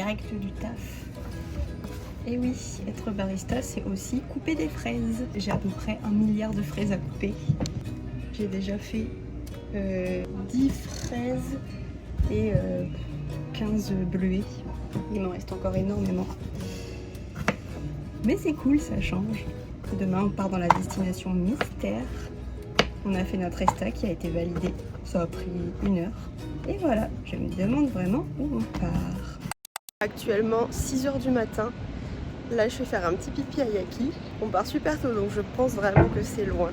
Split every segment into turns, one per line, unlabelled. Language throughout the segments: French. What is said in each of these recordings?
direct du taf. Et oui, être barista, c'est aussi couper des fraises. J'ai à peu près 1 milliard de fraises à couper. J'ai déjà fait 10 fraises et 15 bleuets. Il m'en reste encore énormément. Mais c'est cool, ça change. Demain, on part dans la destination mystère. On a fait notre ESTA qui a été validée. Ça a pris 1 heure. Et voilà, je me demande vraiment où on part. Actuellement, 6 h du matin. Là, je vais faire un petit pipi à Yaki. On part super tôt, donc je pense vraiment que c'est loin.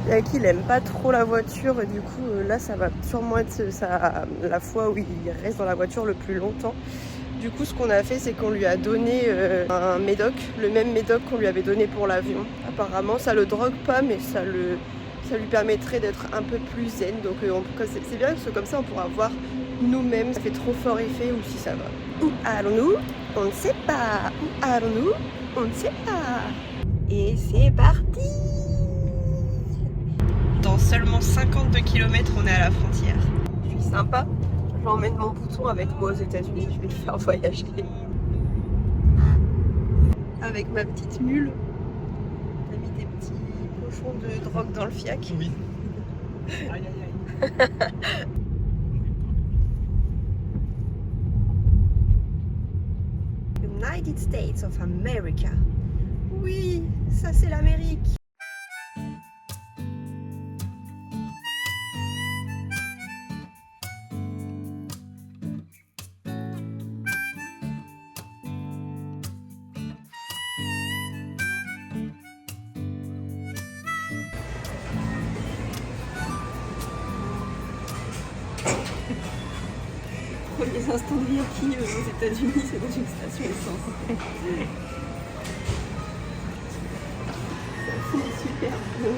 Yaki, il aime pas trop la voiture. Et du coup, là, ça va sûrement être la fois où il reste dans la voiture le plus longtemps. Du coup, ce qu'on a fait, c'est qu'on lui a donné un médoc, le même médoc qu'on lui avait donné pour l'avion. Apparemment, ça le drogue pas, mais ça lui permettrait d'être un peu plus zen. Donc, c'est bien parce que comme ça, on pourra voir nous-mêmes. Ça fait trop fort effet ou si ça va. Où allons-nous? On ne sait pas. Où allons-nous? On ne sait pas. Et c'est parti! Dans seulement 52 km, on est à la frontière. Je suis sympa. J'emmène mon bouton avec moi aux États-Unis. Je vais le faire voyager. Avec ma petite mule. T'as mis des petits pochons de drogue dans le fiac?
Oui. Aïe aïe aïe.
United States of America. Oui, ça c'est l'Amérique. Les instants de VIP aux États-Unis, c'est dans une station essence. C'est super beau.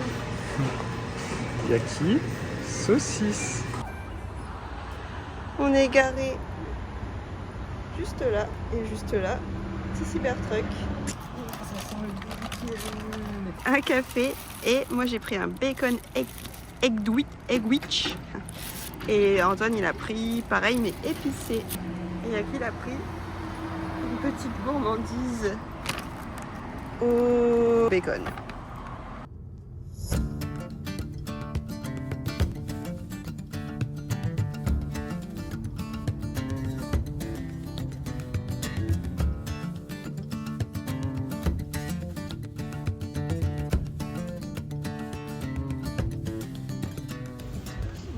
Yaki, saucisse.
On est garé juste là et juste là. Petit Cybertruck. Un café et moi j'ai pris un bacon eggwich. Et Antoine il a pris pareil mais épicé. Et Yaki il a pris une petite gourmandise au bacon.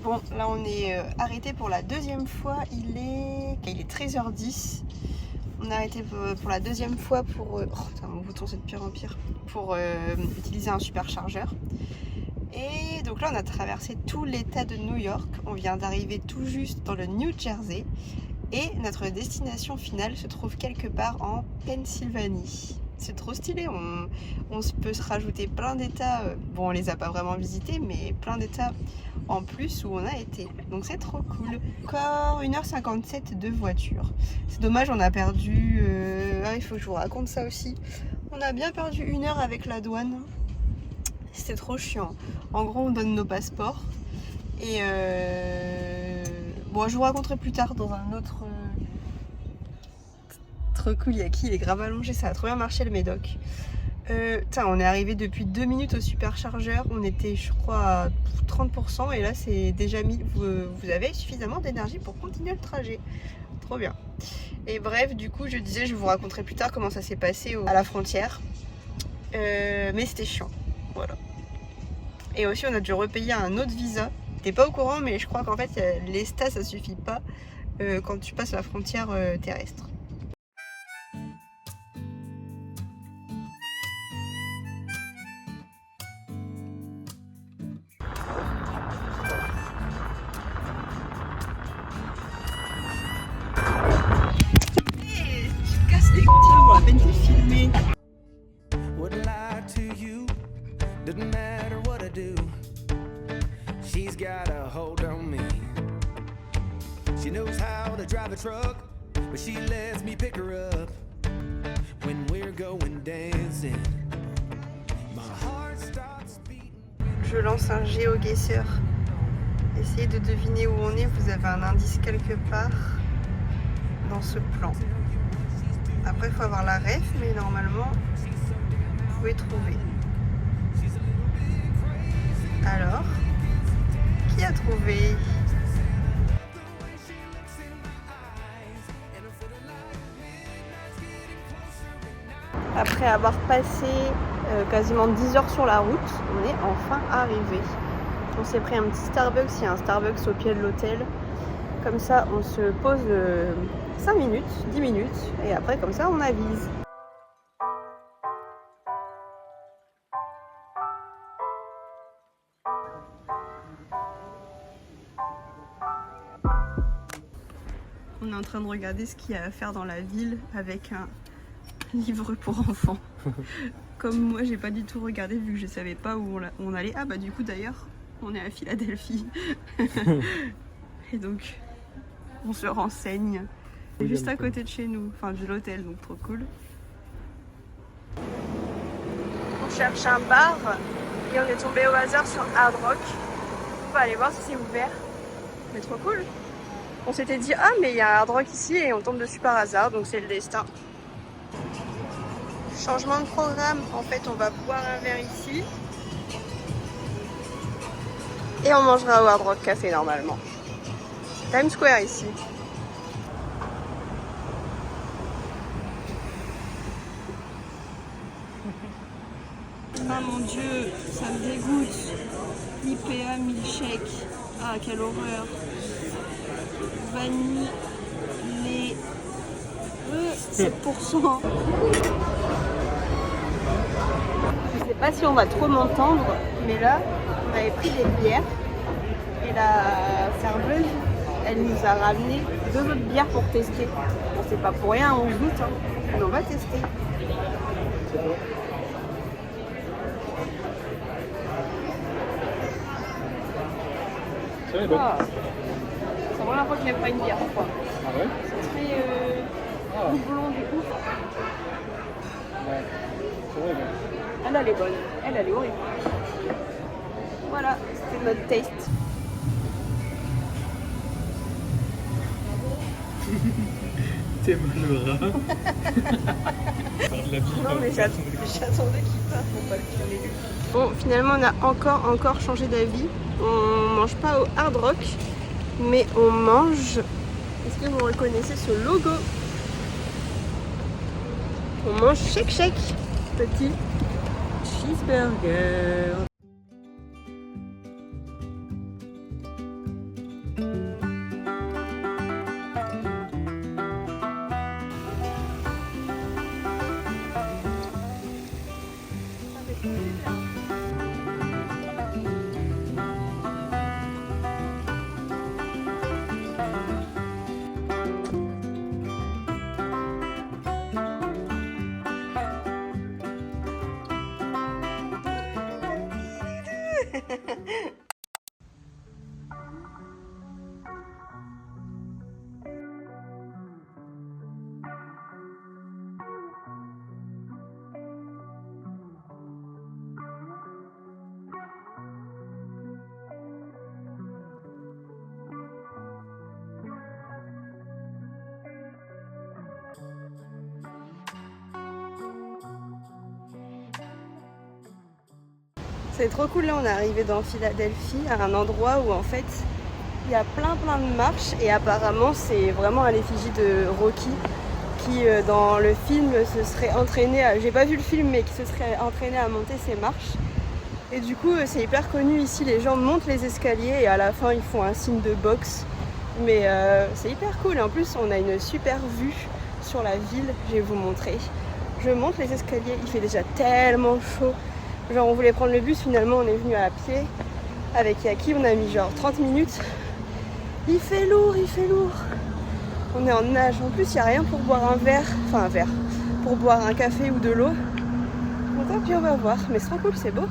Bon, là on est arrêté pour la deuxième fois, il est 13h10. On a arrêté pour la deuxième fois pour... Oh putain, mon bouton c'est de pire en pire. Pour utiliser un superchargeur. Et donc là on a traversé tout l'état de New York. On vient d'arriver tout juste dans le New Jersey. Et notre destination finale se trouve quelque part en Pennsylvanie. C'est trop stylé, on peut se rajouter plein d'états, bon on les a pas vraiment visités, mais plein d'états en plus où on a été. Donc c'est trop cool. Encore 1h57 de voiture. C'est dommage, on a perdu... il faut que je vous raconte ça aussi. On a bien perdu 1 heure avec la douane. C'était trop chiant. En gros, on donne nos passeports. Et bon, je vous raconterai plus tard dans un autre... Trop cool, Yaki, il est grave allongé, ça a trop bien marché le médoc. On est arrivé depuis 2 minutes au superchargeur, on était je crois à 30% et là c'est déjà mis, vous avez suffisamment d'énergie pour continuer le trajet. Trop bien. Et bref, du coup je disais, je vous raconterai plus tard comment ça s'est passé à la frontière. Mais c'était chiant, voilà. Et aussi on a dû repayer un autre visa. T'es pas au courant mais je crois qu'en fait l'ESTA ça suffit pas quand tu passes la frontière terrestre.
Doesn't matter what I do, she's got a hold on me. She knows how to drive a truck, but she lets me pick her up when we're going dancing. My heart starts beating.
Je lance un GeoGuessr. Essayez de deviner où on est, vous avez un indice quelque part. dans ce plan. Après, il faut avoir la ref, mais normalement, vous pouvez trouver. Alors, qui a trouvé? Après avoir passé quasiment 10 heures sur la route, on est enfin arrivé. On s'est pris un petit Starbucks, il y a un Starbucks au pied de l'hôtel. Comme ça, on se pose 5 minutes, 10 minutes, et après, comme ça, on avise. On est en train de regarder ce qu'il y a à faire dans la ville avec un livre pour enfants. Comme moi, j'ai pas du tout regardé vu que je savais pas où on allait. Ah bah du coup d'ailleurs, on est à Philadelphie. Et donc, on se renseigne. C'est juste à côté de chez nous, enfin de l'hôtel, donc trop cool. On cherche un bar et on est tombé au hasard sur Hard Rock. On va aller voir si c'est ouvert. Mais trop cool. On s'était dit, ah mais il y a Hard Rock ici et on tombe dessus par hasard, donc c'est le destin. Changement de programme, en fait on va boire un verre ici. Et on mangera au Hard Rock Café normalement. Times Square ici. Ah mon dieu, ça me dégoûte. IPA milkshake. Ah quelle horreur. Vanille, lait, 7%. Je sais pas si on va trop m'entendre, mais là, on avait pris des bières et la serveuse, elle nous a ramené 2 autres bières pour tester. Bon, c'est pas pour rien, on se doute, hein. Mais on va tester.
Ça, elle est bonne.
Ah. C'est la première fois que je n'aime pas une bière, quoi.
Ah ouais?
C'est très houblon du coup.
Ouais. C'est vrai, bon.
Elle est bonne. Elle est horrible. Voilà, c'était notre taste.
T'es malheureux.
Non mais j'attendais qu'il parte pour pas le tuer. Bon, finalement on a encore changé d'avis. On mange pas au Hard Rock, mais on mange... Est-ce que vous reconnaissez ce logo? On mange Shake Shack, petit cheeseburger. C'est trop cool, là on est arrivé dans Philadelphie à un endroit où en fait il y a plein de marches et apparemment c'est vraiment à l'effigie de Rocky qui dans le film se serait entraîné à... J'ai pas vu le film mais qui se serait entraîné à monter ces marches. Et du coup c'est hyper connu ici, les gens montent les escaliers et à la fin ils font un signe de boxe. Mais c'est hyper cool et en plus on a une super vue sur la ville, je vais vous montrer. Je monte les escaliers, il fait déjà tellement chaud. Genre on voulait prendre le bus, finalement on est venu à pied. Avec Yaki on a mis genre 30 minutes. Il fait lourd, il fait lourd. On est en nage, en plus il n'y a rien pour boire un verre. Enfin un verre, pour boire un café ou de l'eau. Donc tant pis on va voir, mais c'est trop cool, c'est beau.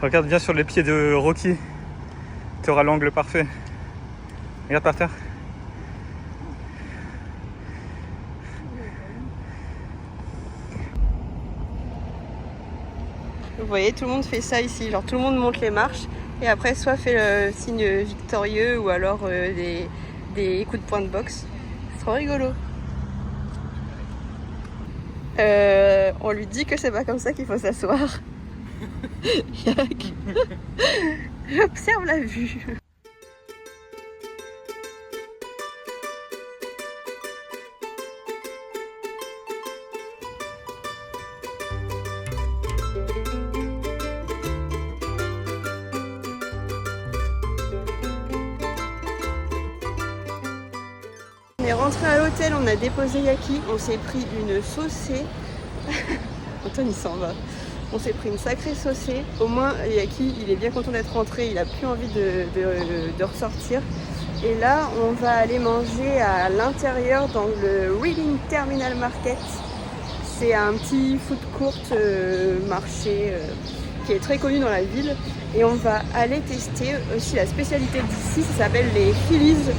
Regarde bien sur les pieds de Rocky. Tu auras l'angle parfait. Regarde par terre.
Vous voyez, tout le monde fait ça ici, genre tout le monde monte les marches Et après, soit fait le signe victorieux ou alors des coups de poing de boxe. C'est trop rigolo. On lui dit que c'est pas comme ça qu'il faut s'asseoir. J'observe la vue. On est rentré à l'hôtel, on a déposé Yaki, on s'est pris une saucée. Antoine il s'en va. On s'est pris une sacrée saucée. Au moins Yaki il est bien content d'être rentré, il a plus envie de ressortir. Et là on va aller manger à l'intérieur dans le Reading Terminal Market. C'est un petit food court marché qui est très connu dans la ville. Et on va aller tester aussi la spécialité d'ici, ça s'appelle les Phillies.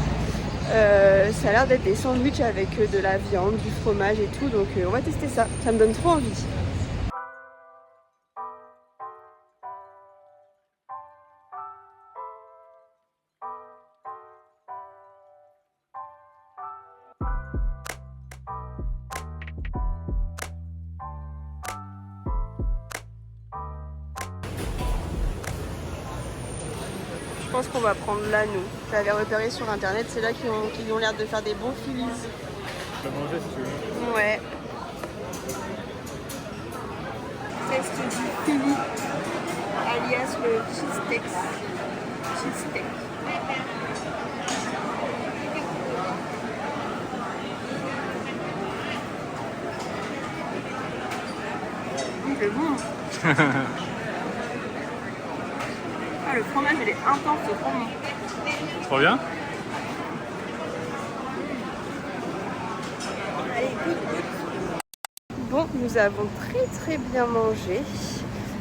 Ça a l'air d'être des sandwichs avec de la viande, du fromage et tout, donc on va tester ça, ça me donne trop envie. Je pense qu'on va prendre là, nous. J'avais repéré sur internet, c'est là qu'ils ont l'air de faire des bons Phillies.
Tu vas manger si tu veux.
Ouais. Test du Philly, alias le cheesesteak. Cheesesteak. C'est bon. Ah, le fromage il est intense, c'est trop bon.
Trop bien.
Allez, goûte. Bon, nous avons très bien mangé.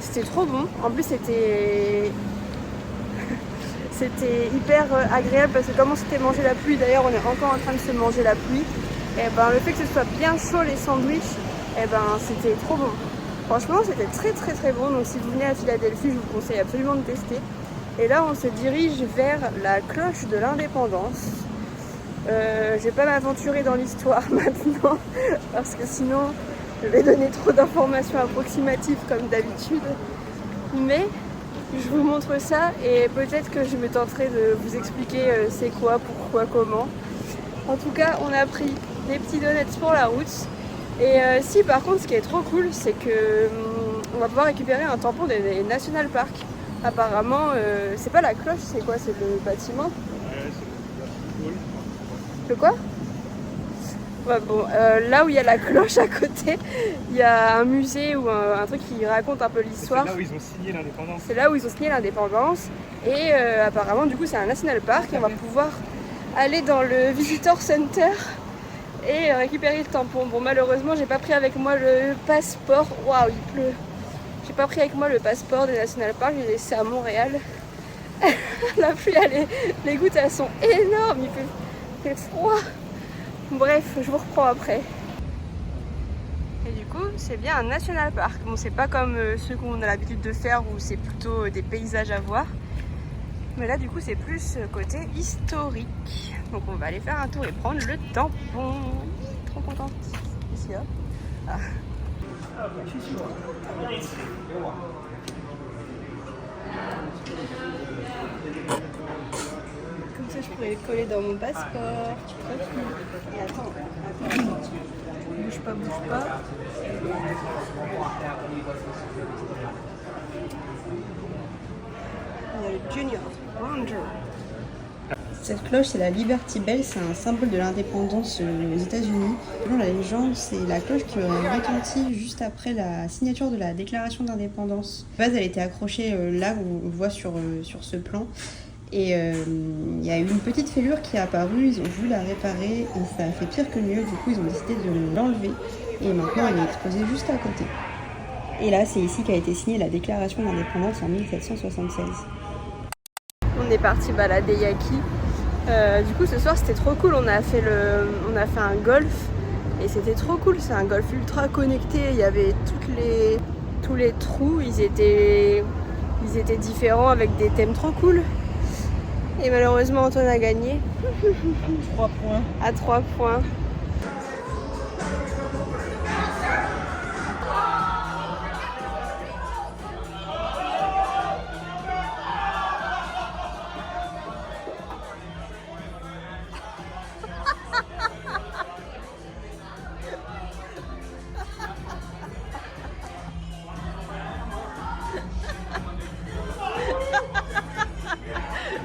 C'était trop bon. En plus c'était hyper agréable parce que comme on s'était mangé la pluie, d'ailleurs on est encore en train de se manger la pluie, et ben le fait que ce soit bien chaud les sandwichs, et ben c'était trop bon. Franchement c'était très bon, donc si vous venez à Philadelphie je vous conseille absolument de tester. Et là on se dirige vers la cloche de l'indépendance. Je vais pas m'aventurer dans l'histoire maintenant parce que sinon je vais donner trop d'informations approximatives comme d'habitude, mais je vous montre ça et peut-être que je me tenterai de vous expliquer c'est quoi, pourquoi, comment. En tout cas on a pris des petits donuts pour la route. Et si par contre ce qui est trop cool c'est que on va pouvoir récupérer un tampon des National Park. Apparemment c'est pas la cloche, c'est quoi? C'est le bâtiment?
Ouais, c'est cool.
Le quoi? Ouais, bon, là où il y a la cloche à côté, il y a un musée ou un truc qui raconte un peu l'histoire.
C'est là où ils ont signé l'indépendance.
C'est là où ils ont signé l'indépendance. Et apparemment du coup c'est un National Park et on va pouvoir aller dans le Visitor Center et récupérer le tampon. Bon malheureusement j'ai pas pris avec moi le passeport. Waouh il pleut. J'ai pas pris avec moi le passeport des National Park, j'ai laissé à Montréal. La pluie, les gouttes elles sont énormes, il fait froid. Bref, je vous reprends après. Et du coup, c'est bien un National Park. Bon, c'est pas comme ceux qu'on a l'habitude de faire où c'est plutôt des paysages à voir. Mais là, du coup, c'est plus côté historique. Donc, on va aller faire un tour et prendre le tampon. Trop contente. Ici, là. Ah. Comme ça, je pourrais le coller dans mon passeport. Et attends. Bouge pas. Il y a le Junior Ranger. Cette cloche, c'est la Liberty Bell, c'est un symbole de l'indépendance aux États-Unis. Selon la légende, c'est la cloche qui aurait retenti juste après la signature de la déclaration d'indépendance. De base, elle était accrochée là où on voit sur ce plan. Et il y a eu une petite fêlure qui est apparue, ils ont voulu la réparer et ça a fait pire que mieux. Du coup, ils ont décidé de l'enlever et maintenant elle est exposée juste à côté. Et là, c'est ici qu'a été signée la déclaration d'indépendance en 1776. On est parti balader Yaki. Du coup, ce soir, c'était trop cool. On a fait un golf et c'était trop cool. C'est un golf ultra connecté. Il y avait tous les trous. Ils étaient Ils étaient différents avec des thèmes trop cool. Et malheureusement, Antoine a gagné.
3 points.
À 3 points.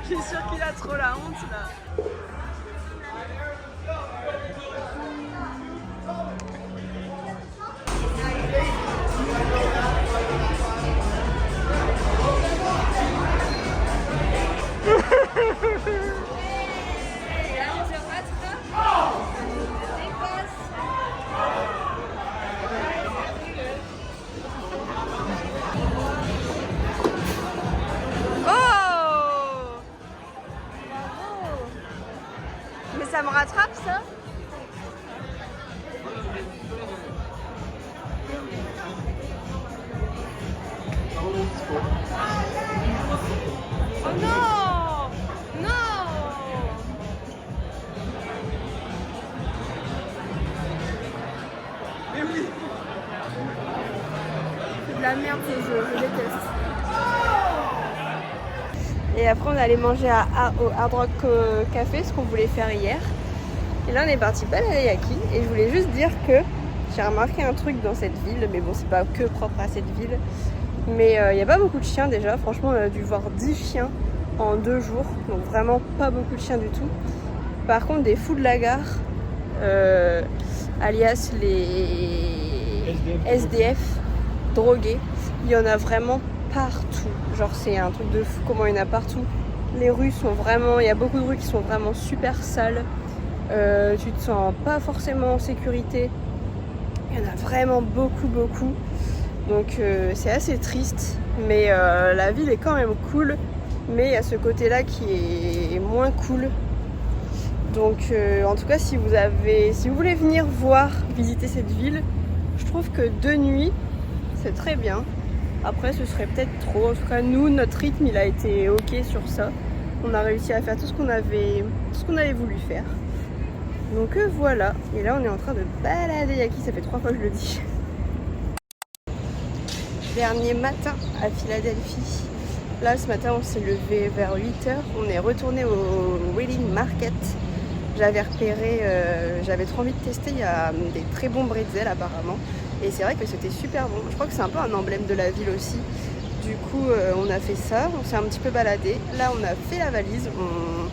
Je suis sûre qu'il a trop la honte là. Ça me rattrape ça? Oh non! Non!
Mais oui.
C'est de la merde ce jeu, je déteste. Et après on allait manger au Hard Rock Café, ce qu'on voulait faire hier. Et là on est parti balader Yaki. Et je voulais juste dire que j'ai remarqué un truc dans cette ville, mais bon c'est pas que propre à cette ville. Mais il n'y a pas beaucoup de chiens déjà, franchement on a dû voir 10 chiens en 2 jours. Donc vraiment pas beaucoup de chiens du tout. Par contre des fous de la gare, alias les SDF drogués, il y en a vraiment partout. Genre c'est un truc de fou comment il y en a partout. Les rues sont vraiment, il y a beaucoup de rues qui sont vraiment super sales. Tu te sens pas forcément en sécurité. Il y en a vraiment beaucoup. Donc c'est assez triste. Mais la ville est quand même cool. Mais il y a ce côté-là qui est moins cool. Donc en tout cas si vous voulez venir visiter cette ville, je trouve que de nuit c'est très bien. Après ce serait peut-être trop. En tout cas nous, notre rythme il a été ok sur ça. On a réussi à faire tout ce qu'on avait voulu faire. Donc voilà. Et là on est en train de balader Yaki, ça fait 3 fois que je le dis. Dernier matin à Philadelphie. Là ce matin on s'est levé vers 8h. On est retourné au Wheeling Market. J'avais repéré, j'avais trop envie de tester, il y a des très bons bretzels apparemment. Et c'est vrai que c'était super bon. Je crois que c'est un peu un emblème de la ville aussi. Du coup, on a fait ça, on s'est un petit peu baladé. Là, on a fait la valise, on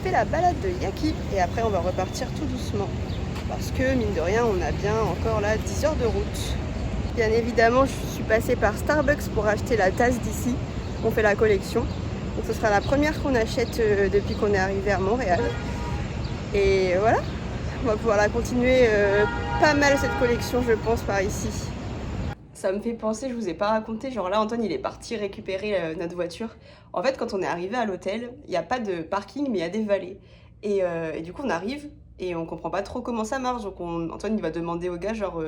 fait la balade de Yaki. Et après, on va repartir tout doucement. Parce que, mine de rien, on a bien encore là 10 heures de route. Bien évidemment, je suis passée par Starbucks pour acheter la tasse d'ici. On fait la collection. Donc, ce sera la première qu'on achète depuis qu'on est arrivé à Montréal. Et voilà, on va pouvoir la continuer pas mal cette collection je pense par ici. Ça me fait penser, je vous ai pas raconté, genre là Antoine il est parti récupérer notre voiture. En fait quand on est arrivé à l'hôtel, il n'y a pas de parking mais il y a des valets. Et du coup on arrive et on comprend pas trop comment ça marche. Donc Antoine il va demander au gars genre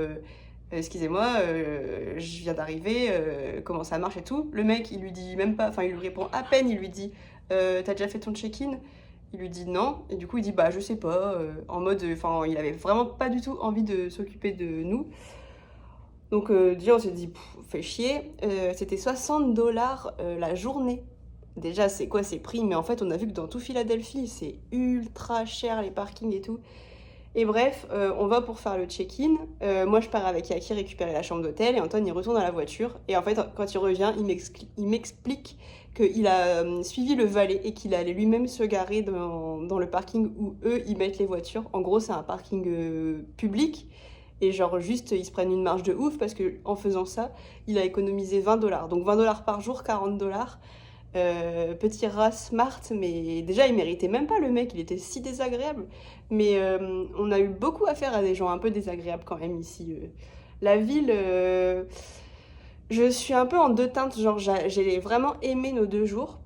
excusez-moi, je viens d'arriver, comment ça marche et tout. Le mec il lui dit même pas, enfin il lui répond à peine, il lui dit t'as déjà fait ton check-in? Il lui dit non, et du coup il dit bah je sais pas, en mode, enfin il avait vraiment pas du tout envie de s'occuper de nous. Donc déjà on s'est dit, fait chier, c'était 60 $ la journée. Déjà c'est quoi ces prix, mais en fait on a vu que dans tout Philadelphie c'est ultra cher les parkings et tout. Et bref, on va pour faire le check-in. Moi je pars avec Yaki récupérer la chambre d'hôtel et Antoine il retourne à la voiture. Et en fait quand il revient, il m'explique qu'il a suivi le valet et qu'il allait lui-même se garer dans le parking où eux ils mettent les voitures. En gros c'est un parking public et genre juste ils se prennent une marge de ouf parce que en faisant ça il a économisé 20 $. Donc 20 $ par jour, 40 $. Petit rat smart, mais déjà il méritait même pas le mec, il était si désagréable. Mais on a eu beaucoup affaire à des gens un peu désagréables quand même ici. La ville, je suis un peu en deux teintes, genre j'ai vraiment aimé nos 2 jours.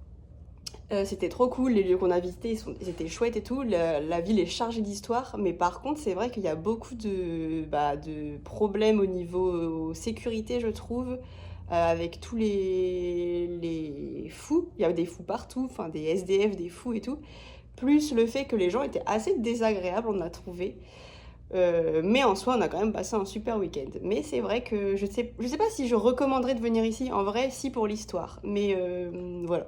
C'était trop cool, les lieux qu'on a visités ils étaient chouettes et tout, la ville est chargée d'histoire, mais par contre c'est vrai qu'il y a beaucoup de problèmes au niveau sécurité je trouve. avec tous les fous, il y a des fous partout, enfin des SDF, des fous et tout, plus le fait que les gens étaient assez désagréables, on a trouvé. Mais en soi, on a quand même passé un super week-end. Mais c'est vrai que je sais pas si je recommanderais de venir ici. En vrai, si pour l'histoire. Mais voilà.